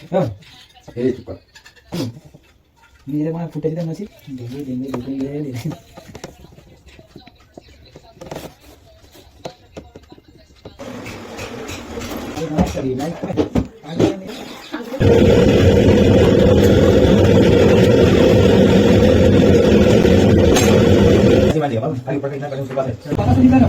Itu Pak. Ini mana footage kita masih? Dengi. Naik. Masih mandi apa? Ayo pakai nak pakai sebelah. Pakai di mana?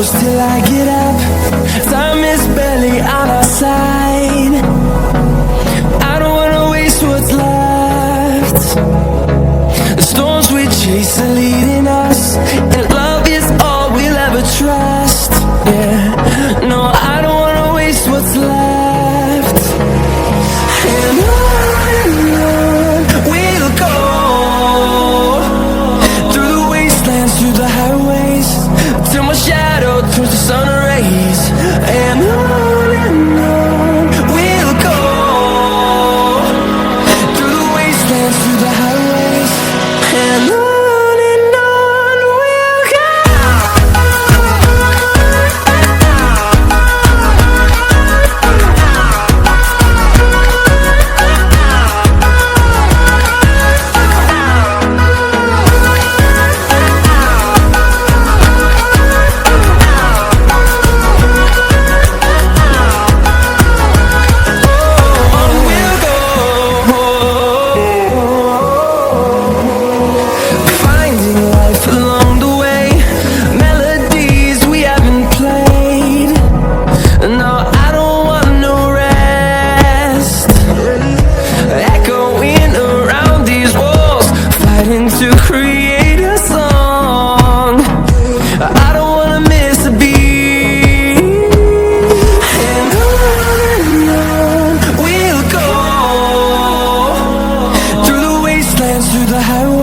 Till I get up, time is barely on our side. I don't wanna waste what's left. The storms we chase are leading us, and love is all we'll ever trust. Yeah, no, I don't wanna waste what's left. And on we'll go, through the wastelands, through the highways, till my shadow turns to sun rays. And on we'll go, through the wastelands, through the highways. And on we'll go. To create a song, I don't wanna miss a beat. And on we'll go, through the wastelands, through the highways.